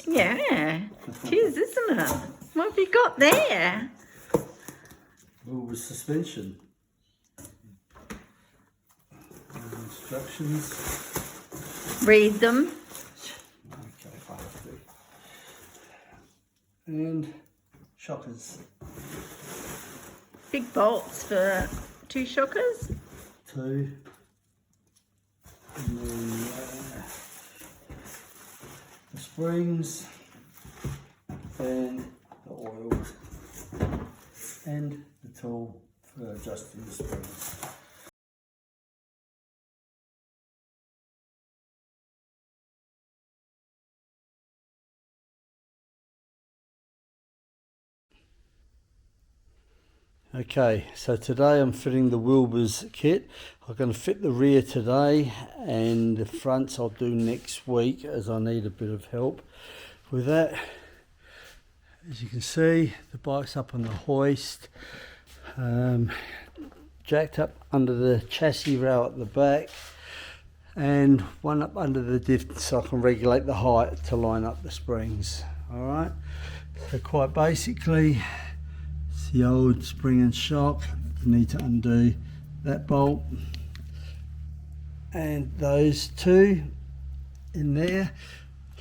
Yeah, it is, isn't it? What have you got there? Wilbers suspension. Instructions. Read them. Okay, if I have to. And shockers. Big bolts for 2 shockers. 2. And then the springs and the oils and the tool for adjusting the springs. Okay, so today I'm fitting the Wilbers kit. I'm going to fit the rear today and the fronts I'll do next week as I need a bit of help with that. As you can see, the bike's up on the hoist, jacked up under the chassis rail at the back and one up under the diff so I can regulate the height to line up the springs. Alright, so quite basically the old spring and shock. You need to undo that bolt and those 2 in there,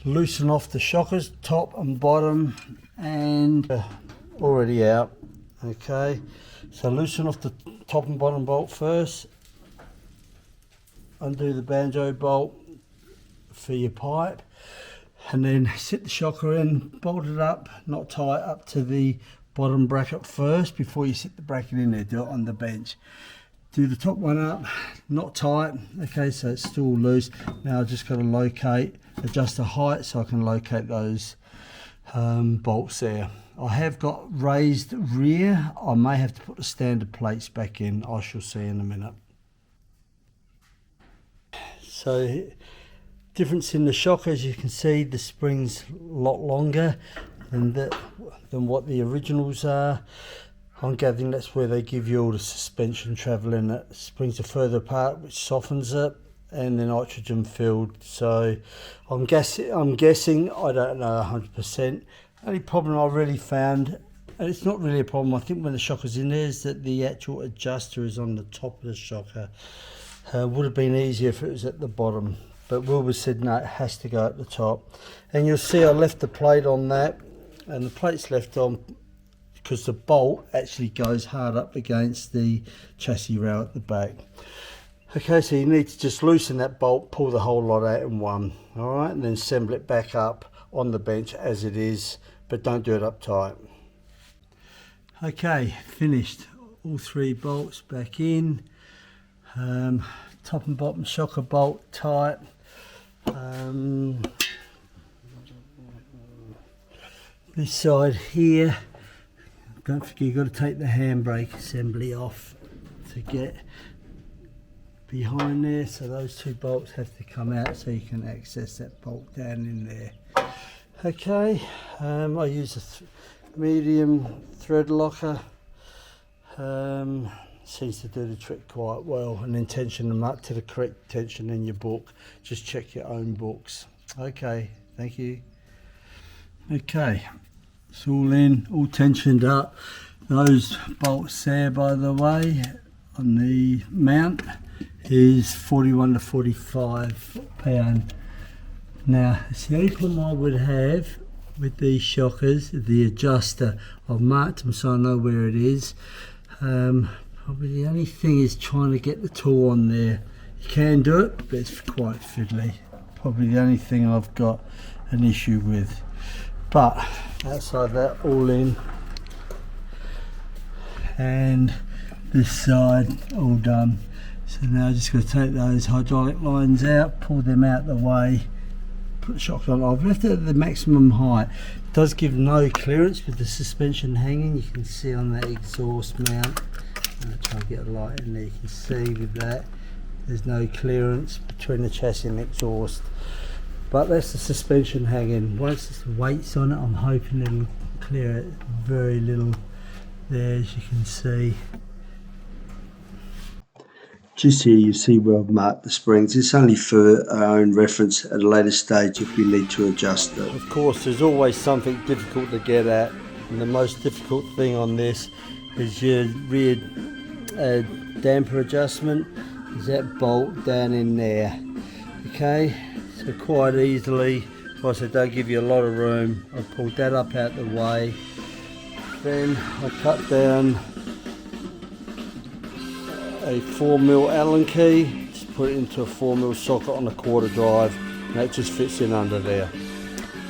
loosen off the shockers top and bottom, and already out. Okay, so loosen off the top and bottom bolt first, undo the banjo bolt for your pipe, and then sit the shocker in, bolt it up, not tight, up to the bottom bracket first before you sit the bracket in there. Do it on the bench. Do the top one up, not tight. Okay, so it's still loose. Now I've just got to adjust the height so I can locate those bolts there. I have got raised rear. I may have to put the standard plates back in. I shall see in a minute. So difference in the shock, as you can see, the spring's a lot longer than what the originals are. I'm gathering that's where they give you all the suspension travelling. It springs are further apart, which softens it, and the nitrogen filled. So I'm guessing, I don't know 100%. Only problem I really found, and it's not really a problem, I think when the shocker's in there, is that the actual adjuster is on the top of the shocker. Would have been easier if it was at the bottom, but Wilbur said no, it has to go at the top. And you'll see I left the plate on that, and the plate's left on because the bolt actually goes hard up against the chassis rail at the back. Okay, so you need to just loosen that bolt, pull the whole lot out in one, alright, and then assemble it back up on the bench as it is, but don't do it up tight. Okay, finished. All 3 bolts back in, top and bottom shocker bolt tight. This side here, don't forget you've got to take the handbrake assembly off to get behind there, so those 2 bolts have to come out so you can access that bolt down in there. Okay, I use a medium thread locker, seems to do the trick quite well, and then tension them up to the correct tension in your book. Just check your own books. Okay, thank you. Okay, it's all in, all tensioned up. Those bolts there, by the way, on the mount is 41 to 45 pound. Now, it's the only problem I would have with these shockers, the adjuster. I've marked them so I know where it is. Probably the only thing is trying to get the tool on there. You can do it, but it's quite fiddly. Probably the only thing I've got an issue with. But outside that, all in, and this side all done. So now I just got to take those hydraulic lines out, pull them out the way, put the shock on. I've left it at the maximum height. It does give no clearance with the suspension hanging. You can see on that exhaust mount. I'm going to try and get a light in there. You can see with that there's no clearance between the chassis and exhaust. But that's the suspension hanging. Once the weight's on it, I'm hoping it'll clear it. Very little there, as you can see. Just here you see where I've marked the springs. It's only for our own reference at a later stage if we need to adjust it. Of course, there's always something difficult to get at, and the most difficult thing on this is your rear damper adjustment. Is that bolt down in there. Okay, so quite easily, of course I don't give you a lot of room, I pulled that up out the way. Then I cut down a 4mm Allen key, just put it into a 4mm socket on a quarter drive, and that just fits in under there.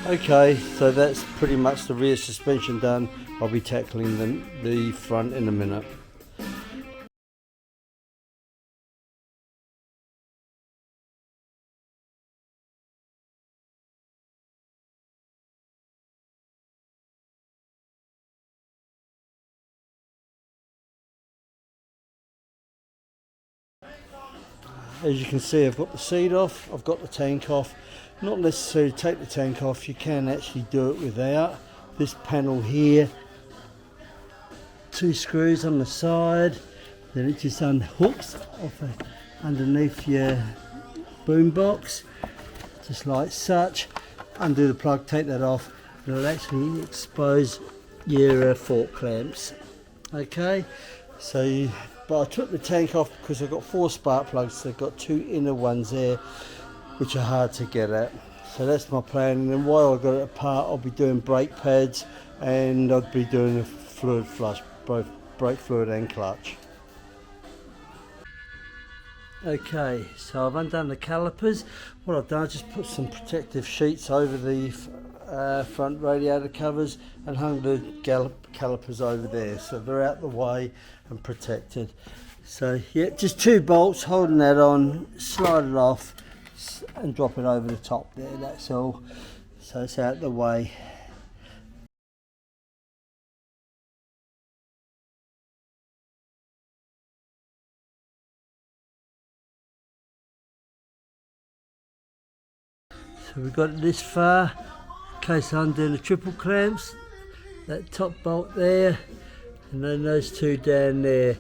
Okay, so that's pretty much the rear suspension done. I'll be tackling the front in a minute. As you can see, I've got the seat off, I've got the tank off. Not necessary to take the tank off, you can actually do it without. This panel here, 2 screws on the side, then it just unhooks off underneath your boom box, just like such. Undo the plug, take that off, and it'll actually expose your fork clamps. Okay, so but I took the tank off because I've got 4 spark plugs, so I've got 2 inner ones there which are hard to get at. So that's my plan, and then while I've got it apart I'll be doing brake pads and I'll be doing a fluid flush, both brake fluid and clutch. Okay, so I've undone the calipers. What I've done is just put some protective sheets over the front radiator covers and hung the calipers over there, so they're out the way and protected. So yeah, just 2 bolts holding that on, slide it off and drop it over the top there, that's all. So it's out the way. So we've got it this far. In case I'm doing the triple clamps, that top bolt there, and then those 2 down there.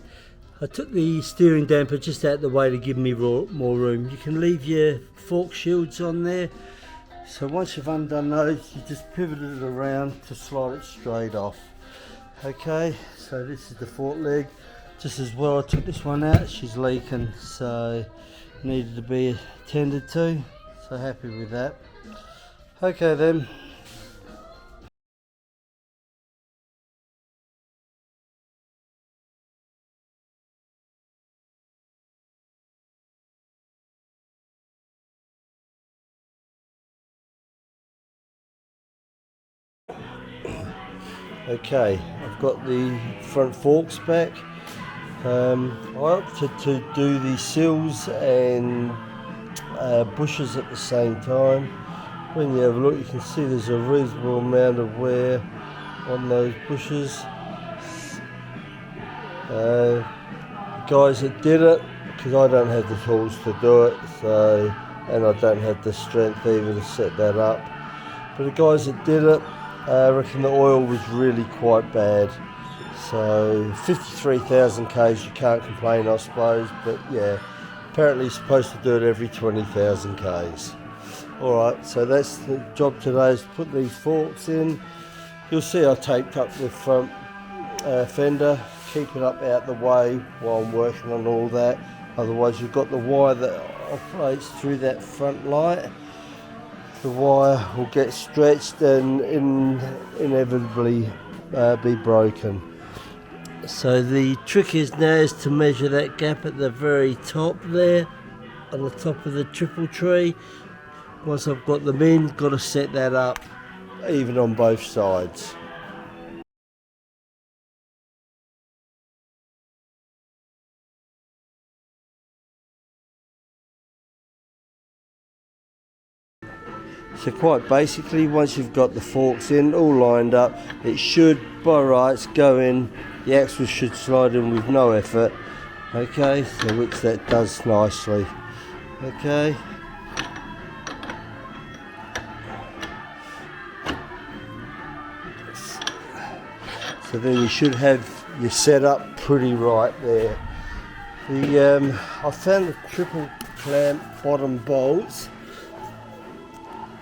I took the steering damper just out the way to give me more room. You can leave your fork shields on there. So once you've undone those, you just pivot it around to slide it straight off. Okay, so this is the fork leg. Just as well, I took this one out, she's leaking, so needed to be attended to. So happy with that. Okay then. Okay, I've got the front forks back. I opted to do the sills and bushes at the same time. When you have a look, you can see there's a reasonable amount of wear on those bushes. The guys that did it, because I don't have the tools to do it, so, and I don't have the strength either to set that up, but the guys that did it, I reckon the oil was really quite bad. So 53,000 Ks, you can't complain I suppose, but yeah, apparently you're supposed to do it every 20,000 Ks. Alright, so that's the job today, is to put these forks in. You'll see I taped up the front fender, keep it up out the way while I'm working on all that. Otherwise you've got the wire that operates through that front light. The wire will get stretched and inevitably be broken. So the trick is now is to measure that gap at the very top there, on the top of the triple tree. Once I've got them in, got to set that up even on both sides. So quite basically, once you've got the forks in, all lined up, it should, by rights, go in. The axle should slide in with no effort. Okay, so which that does nicely. Okay. So then you should have your setup pretty right there. I found the triple clamp bottom bolts.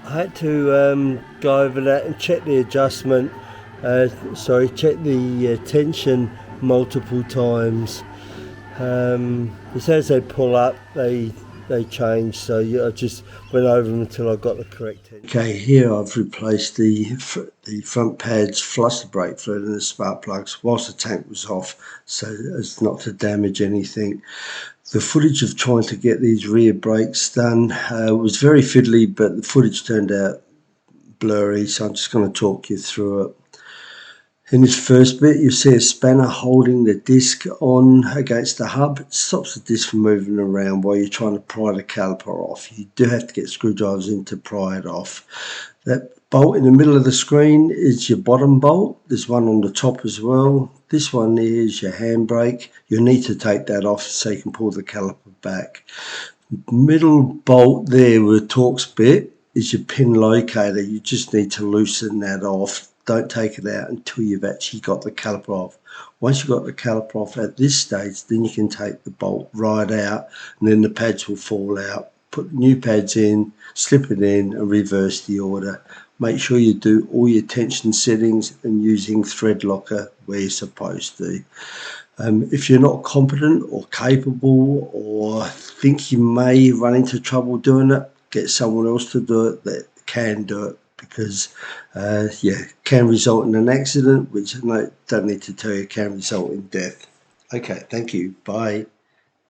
I had to go over that and check the adjustment, check the tension multiple times. As they pull up, they change, so I just went over them until I got the correct tension. Okay, here I've replaced the front pads, flush the brake fluid and the spark plugs whilst the tank was off, so as not to damage anything. The footage of trying to get these rear brakes done was very fiddly, but the footage turned out blurry, so I'm just going to talk you through it. In this first bit, you see a spanner holding the disc on against the hub. It stops the disc from moving around while you're trying to pry the caliper off. You do have to get screwdrivers in to pry it off. That bolt in the middle of the screen is your bottom bolt. There's one on the top as well. This one is your handbrake. You'll need to take that off so you can pull the caliper back. Middle bolt there with the Torx bit is your pin locator. You just need to loosen that off. Don't take it out until you've actually got the caliper off. Once you've got the caliper off at this stage, then you can take the bolt right out and then the pads will fall out. Put new pads in, slip it in and reverse the order. Make sure you do all your tension settings and using thread locker where you're supposed to. If you're not competent or capable or think you may run into trouble doing it, get someone else to do it that can do it, because can result in an accident, which I don't need to tell you can result in death. Okay, thank you. Bye.